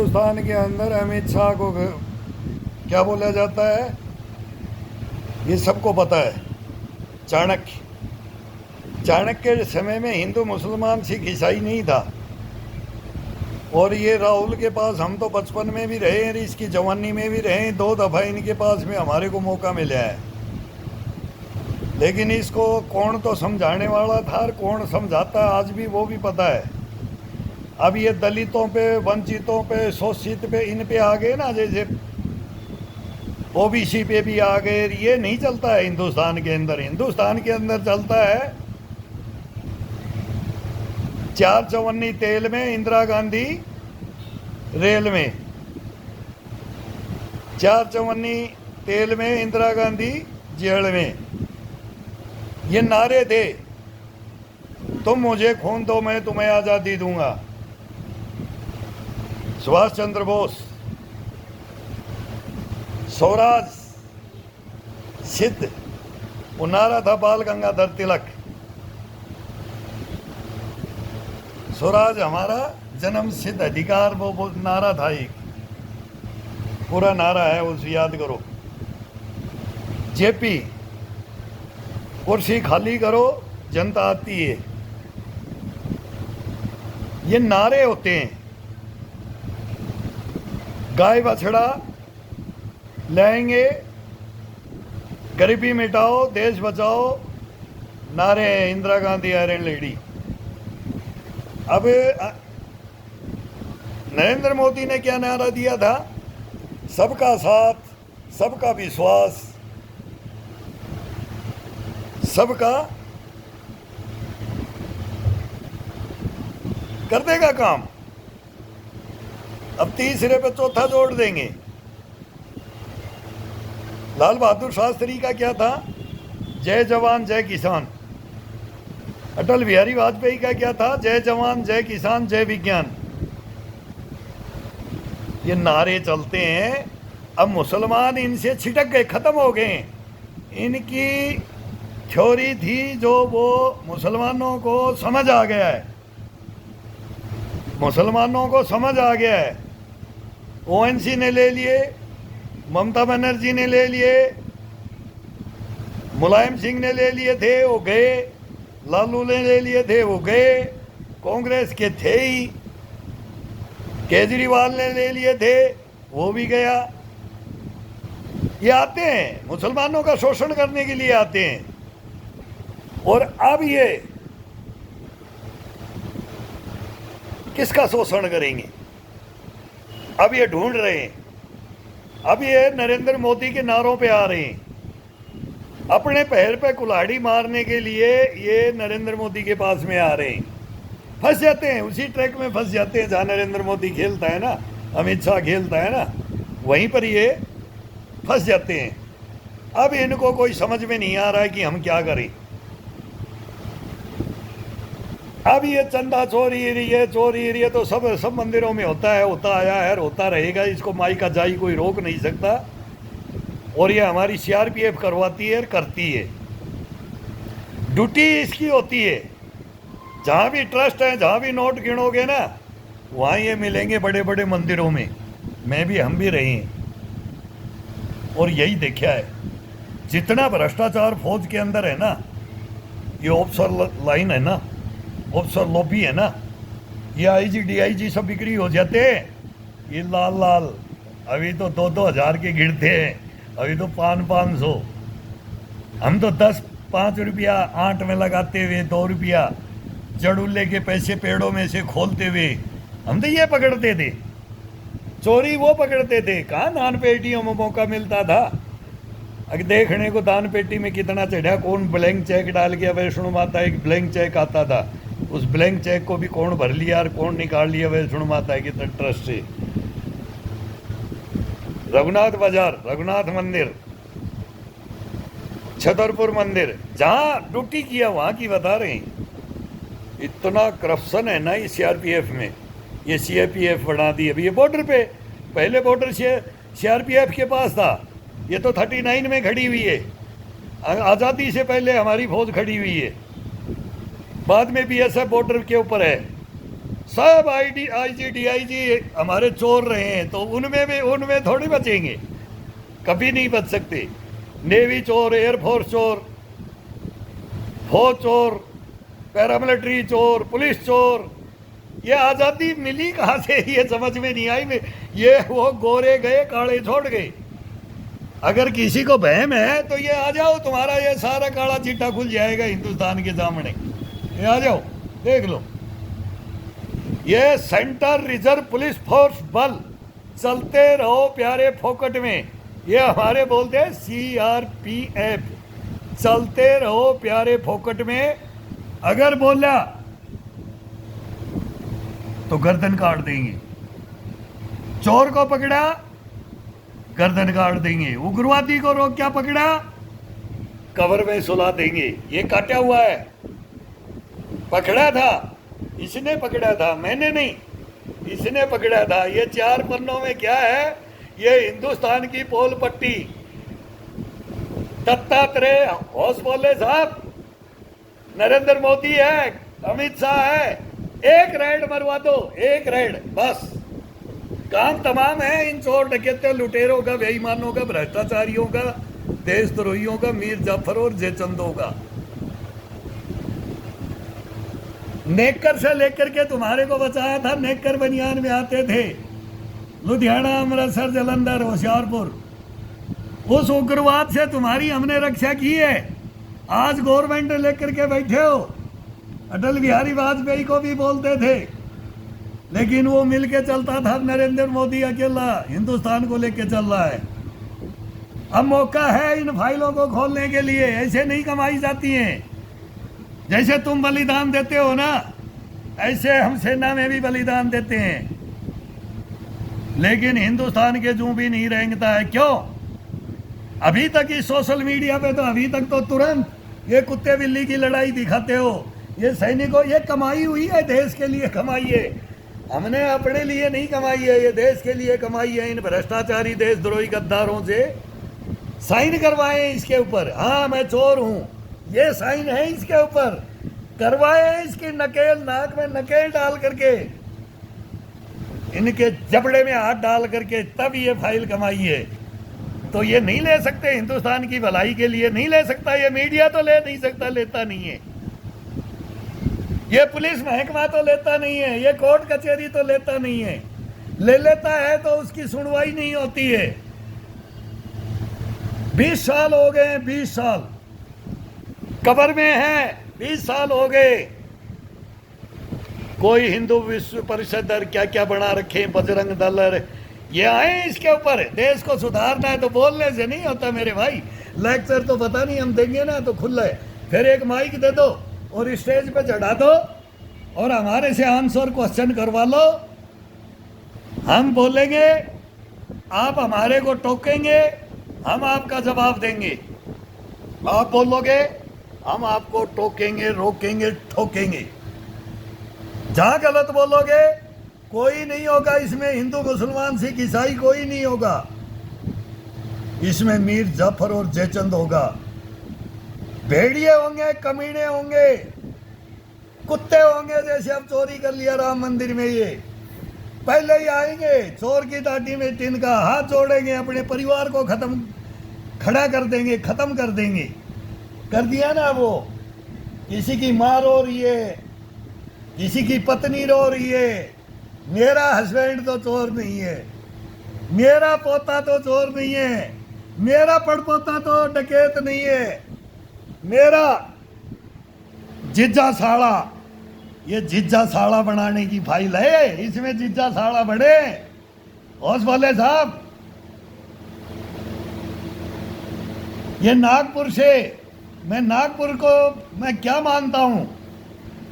हिंदुस्तान के अंदर अमित शाह को क्या बोला जाता है, ये सबको पता है। चाणक्य चाणक्य के समय में हिंदू मुसलमान सिख ईसाई नहीं था। और ये राहुल के पास हम तो बचपन में भी रहे हैं, इसकी जवानी में भी रहे, 2 दफ़ा इनके पास में हमारे को मौका मिला है। लेकिन इसको कौन तो समझाने वाला था और कौन समझाता है आज भी वो भी पता है। अब ये दलितों पे, वंचितों पे, शोषित पे, इन पे आ गए ना, जैसे ओबीसी पे भी आ गए। ये नहीं चलता है हिंदुस्तान के अंदर। हिंदुस्तान के अंदर चलता है 4 चवन्नी तेल में, इंदिरा गांधी रेल में। 4 चवन्नी तेल में, इंदिरा गांधी जेल में। ये नारे थे, तुम मुझे खून दो मैं तुम्हें आज़ादी दूंगा। सुभाष चंद्र बोस, स्वराज सिद्ध, वो नारा था बाल गंगाधर तिलक। स्वराज हमारा जन्म सिद्ध अधिकार, वो नारा था। एक पूरा नारा है, उसे याद करो। जेपी, कुर्सी खाली करो जनता आती है। ये नारे होते हैं। गाय बछड़ा लाएंगे, गरीबी मिटाओ, देश बचाओ, नारे हैं इंदिरा गांधी आयरन लेडी। अब नरेंद्र मोदी ने क्या नारा दिया था? सबका साथ, सबका विश्वास, सबका कर देगा काम। अब तीसरे पे चौथा जोड़ देंगे। लाल बहादुर शास्त्री का क्या था? जय जवान जय किसान। अटल बिहारी वाजपेयी का क्या था? जय जवान जय किसान जय विज्ञान। ये नारे चलते हैं। अब मुसलमान इनसे छिटक गए, खत्म हो गए। इनकी थ्योरी थी जो वो मुसलमानों को समझ आ गया है। मुसलमानों को समझ आ गया है। ओएनसी ने ले लिए, ममता बनर्जी ने ले लिए, मुलायम सिंह ने ले लिए थे, वो गए। लालू ने ले लिए थे, वो गए। कांग्रेस के थे ही। केजरीवाल ने ले लिए थे, वो भी गया। ये आते हैं, मुसलमानों का शोषण करने के लिए आते हैं। और अब ये किसका शोषण करेंगे? अब ये ढूंढ रहे हैं। अब ये नरेंद्र मोदी के नारों पे आ रहे हैं। अपने पैर पे कुल्हाड़ी मारने के लिए ये नरेंद्र मोदी के पास में आ रहे हैं। फंस जाते हैं, उसी ट्रैक में फंस जाते हैं जहाँ नरेंद्र मोदी खेलता है ना, अमित शाह खेलता है ना, वहीं पर ये फंस जाते हैं। अब इनको कोई समझ में नहीं आ रहा है कि हम क्या करें। अब ये चंदा चोरी रही है तो सब मंदिरों में होता है, होता आया है, होता रहेगा। इसको माई का जाई कोई रोक नहीं सकता। और ये हमारी सीआरपीएफ करवाती है, करती है। ड्यूटी इसकी होती है। जहाँ भी ट्रस्ट है, जहाँ भी नोट गिनोगे ना, वहाँ ये मिलेंगे बड़े बड़े मंदिरों में। हम भी रहे हैं और यही देखा है। जितना भ्रष्टाचार फौज के अंदर है ना, ये ऑफिसर लाइन है ना, ऑफिसर लॉबी है ना, ये आईजी डीआईजी सब बिक्री हो जाते हैं। ये लाल अभी तो 2-2 हज़ार के गिरते हैं, अभी तो 500। हम तो 10-5 रुपया आंट में लगाते हुए, 2 रुपया जड़ुल्ले के पैसे पेड़ों में से खोलते हुए हम तो ये पकड़ते थे। चोरी वो पकड़ते थे। कहाँ दान पेटियों में मौका मिलता था? अगर देखने को दान पेटी में कितना चढ़ा, कौन ब्लैंक चेक डाल के, वैष्णो माता एक ब्लैंक चेक आता था, उस ब्लैंक चेक को भी कौन भर लिया और कौन निकाल लिया वैष्णो माता के ट्रस्ट से। रघुनाथ बाजार, रघुनाथ मंदिर, छतरपुर मंदिर, जहाँ ड्यूटी किया वहाँ की बता रहे हैं। इतना करप्शन है ना इस सीआरपीएफ में। ये सीआरपीएफ बना दी। अभी ये बॉर्डर पे, पहले बॉर्डर सीआरपीएफ के पास था, ये तो 39 में खड़ी हुई है। आज़ादी से पहले हमारी फौज खड़ी हुई है। बाद में बीएसएफ बॉर्डर के ऊपर है। सब आईजी डीआईजी हमारे चोर रहे हैं, तो उनमें थोड़ी बचेंगे, कभी नहीं बच सकते। नेवी चोर, एयरफोर्स चोर, फौज चोर, पैरामिलिट्री चोर, पुलिस चोर, ये आज़ादी मिली कहाँ से, ये समझ में नहीं आई। ये वो गोरे गए काले छोड़ गए। अगर किसी को वहम है तो ये आ जाओ, तुम्हारा ये सारा काला चिट्ठा खुल जाएगा हिंदुस्तान के सामने। ये आ जाओ, देख लो। ये सेंटर रिजर्व पुलिस फोर्स बल, चलते रहो प्यारे फोकट में, ये हमारे बोलते हैं CRPF, चलते रहो प्यारे फोकट में। अगर बोला तो गर्दन काट देंगे। चोर को पकड़ा, गर्दन काट देंगे। उग्रवादी को रोक क्या पकड़ा, कवर में सुला देंगे। ये काटा हुआ है, पकड़ा था, इसने पकड़ा था, मैंने नहीं, इसने पकड़ा था। ये 4 पन्नों में क्या है, ये हिंदुस्तान की पोल पट्टी। दत्तात्रेय होश बोले साहब, नरेंद्र मोदी है, अमित शाह है, एक रेड मरवा दो, एक रेड बस, काम तमाम है। इन चोर डकैतों, लुटेरों का, बेईमानों का, भ्रष्टाचारियों का, देशद्रोहियों का, मीर जाफर और जयचंदों का। नेकर से लेकर के तुम्हारे को बचाया था, नेकर बनियान में आते थे, लुधियाना, अमृतसर, जालंधर, होशियारपुर। उस उग्रवाद से तुम्हारी हमने रक्षा की है। आज गवर्नमेंट लेकर के बैठे हो। अटल बिहारी वाजपेयी को भी बोलते थे, लेकिन वो मिलके चलता था। नरेंद्र मोदी अकेला हिंदुस्तान को लेके चल रहा है। अब मौका है इन फाइलों को खोलने के लिए। ऐसे नहीं कमाई जाती हैं। जैसे तुम बलिदान देते हो ना, ऐसे हम सेना में भी बलिदान देते हैं, लेकिन हिंदुस्तान के जूं भी नहीं रेंगता है। क्यों? अभी तक इस सोशल मीडिया पे तो अभी तक तो तुरंत ये कुत्ते बिल्ली की लड़ाई दिखाते हो। ये सैनिकों, ये कमाई हुई है, देश के लिए कमाई है। हमने अपने लिए नहीं कमाई है, ये देश के लिए कमाई है। इन भ्रष्टाचारी देशद्रोही गद्दारों से साइन करवाए इसके ऊपर, हाँ मैं चोर हूँ, ये साइन है इसके ऊपर, करवाए इसकी नकेल, नाक में नकेल डाल करके, इनके जबड़े में हाथ डाल करके, तब ये फाइल कमाई है। तो ये नहीं ले सकते, हिंदुस्तान की भलाई के लिए नहीं ले सकता। ये मीडिया तो ले नहीं सकता, लेता नहीं है। ये पुलिस महकमा तो लेता नहीं है, ये कोर्ट कचहरी तो लेता नहीं है। ले लेता है तो उसकी सुनवाई नहीं होती है। 20 साल हो गए, 20 साल कब्र में है, 20 साल हो गए। कोई हिंदू विश्व परिषद और क्या क्या बना रखे, बजरंग दल, ये आए इसके ऊपर। देश को सुधारना है तो बोलने से नहीं होता मेरे भाई। लेक्चर तो पता नहीं, हम देंगे ना तो खुला है। फिर एक माइक दे दो और स्टेज पे चढ़ा दो और हमारे से आंसर क्वेश्चन करवा लो। हम बोलेंगे, आप हमारे को टोकेंगे, हम आपका जवाब देंगे। आप बोलोगे, हम आपको टोकेंगे, रोकेंगे, ठोकेंगे। जहां गलत बोलोगे, कोई नहीं होगा इसमें, हिंदू मुसलमान सिख ईसाई कोई नहीं होगा इसमें। मीर जाफर और जयचंद होगा। भेड़िए होंगे, कमीने होंगे, कुत्ते होंगे। जैसे अब चोरी कर लिया राम मंदिर में, ये पहले ही आएंगे, चोर की दाढ़ी में तिनका, हाथ जोड़ेंगे, अपने परिवार को खड़ा कर देंगे, खत्म कर देंगे। कर दिया ना वो। किसी की माँ रो रही है, किसी की पत्नी रो रही है, मेरा हस्बैंड तो चोर नहीं है, मेरा पोता तो चोर नहीं है, मेरा पड़पोता तो डकैत नहीं है, मेरा जिज्जा साड़ा, ये जिज्जा साड़ा बनाने की फाइल है, इसमें जिज्जा साड़ा बढ़े। होश बोले साहब। ये नागपुर से, मैं नागपुर को मैं क्या मानता हूँ,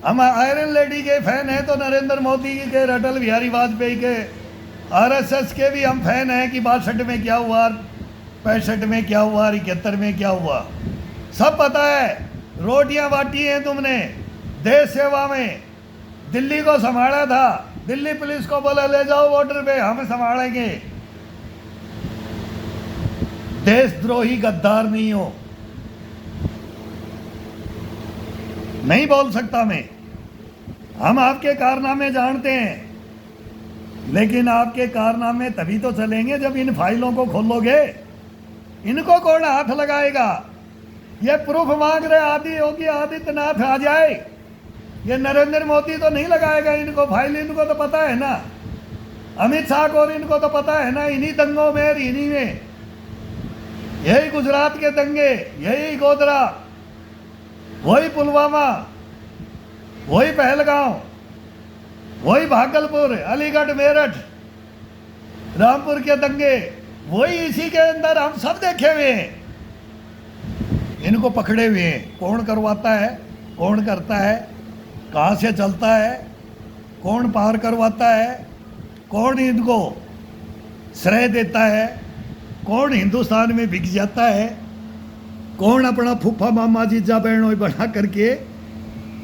हम आयरन लेडी के फैन हैं तो नरेंद्र मोदी के, अटल बिहारी वाजपेयी के, आरएसएस के भी हम फैन हैं कि 62 में क्या हुआ, 65 में क्या हुआ, 71 में क्या हुआ, सब पता है। रोटियां बांटी हैं तुमने देश सेवा में। दिल्ली को संभाला था, दिल्ली पुलिस को बोला ले जाओ बॉर्डर पे, हम संभालेंगे। देशद्रोही गद्दार नहीं हो, नहीं बोल सकता मैं। हम आपके कारनामे जानते हैं, लेकिन आपके कारनामे तभी तो चलेंगे जब इन फाइलों को खोलोगे। इनको कौन हाथ लगाएगा? ये प्रूफ मांग रहे आदि योगी आदित्यनाथ आ जाए, ये नरेंद्र मोदी तो नहीं लगाएगा इनको फाइल, इनको तो पता है ना। अमित शाह को इनको तो पता है ना, इन्हीं दंगों में, इन्हीं में, यही गुजरात के दंगे, यही गोधरा, वही पुलवामा, वही पहलगांव, वही भागलपुर, अलीगढ़, मेरठ, रामपुर के दंगे, वही इसी के अंदर हम सब देखे हुए हैं। इनको पकड़े हुए हैं। कौन करवाता है, कौन करता है, कहाँ से चलता है, कौन पार करवाता है, कौन इनको श्रेय देता है, कौन हिंदुस्तान में बिक जाता है, कौन अपना फूफा मामा जीजा बहनों बना करके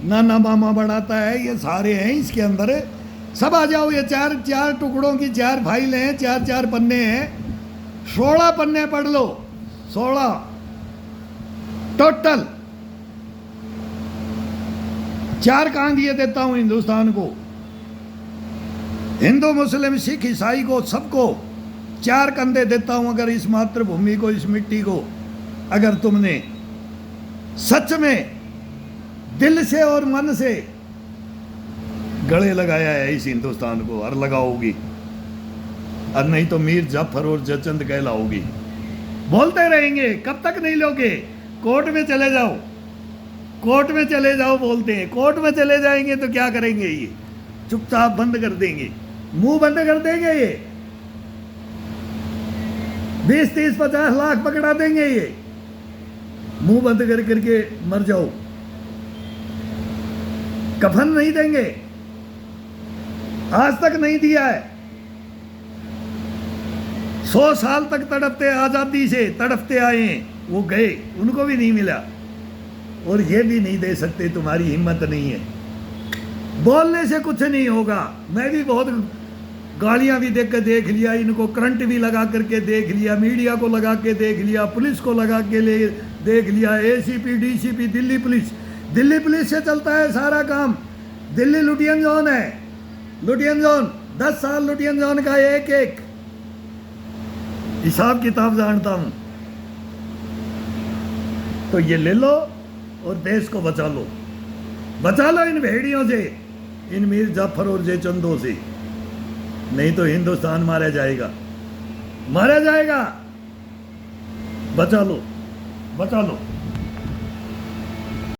नाना मामा बनाता है, ये सारे हैं इसके अंदर। सब आ जाओ। ये चार चार टुकड़ों की 4 फाइलें हैं, 4-4 पन्ने हैं, 16 पन्ने पढ़ लो, 16 टोटल। 4 कांधिए देता हूं हिंदुस्तान को, हिंदू मुस्लिम सिख ईसाई को, सबको 4 कंधे देता हूं। अगर इस मातृभूमि को, इस मिट्टी को अगर तुमने सच में दिल से और मन से गले लगाया है इस हिंदुस्तान को, और लगाओगी, और नहीं तो मीर जाफर और जयचंद कहलाओगी। बोलते रहेंगे, कब तक नहीं लोगे? कोर्ट में चले जाओ, कोर्ट में चले जाओ बोलते हैं। कोर्ट में चले जाएंगे तो क्या करेंगे? ये चुपचाप बंद कर देंगे, मुंह बंद कर देंगे। ये 20, 30, 50 लाख पकड़ा देंगे। ये मुंह बंद कर करके मर जाओ। कफन नहीं देंगे, आज तक नहीं दिया है। 100 साल तक तड़पते, आजादी से तड़पते आए हैं, वो गए, उनको भी नहीं मिला, और ये भी नहीं दे सकते। तुम्हारी हिम्मत नहीं है, बोलने से कुछ नहीं होगा। मैं भी बहुत गालियां भी देख लिया, इनको करंट भी लगा करके देख लिया, मीडिया को लगा के देख लिया, पुलिस को लगा के देख लिया, एसीपी, डीसीपी, दिल्ली पुलिस से चलता है सारा काम। दिल्ली लुटियन जोन है, लुटियन जोन, 10 साल लुटियन जोन का एक हिसाब किताब जानता हूं। तो ये ले लो और देश को बचा लो, बचा लो इन भेड़ियों से, इन मीर जाफर और जयचंदों से, नहीं तो हिंदुस्तान मारा जाएगा, मारा जाएगा। बचा लो, बचा लो।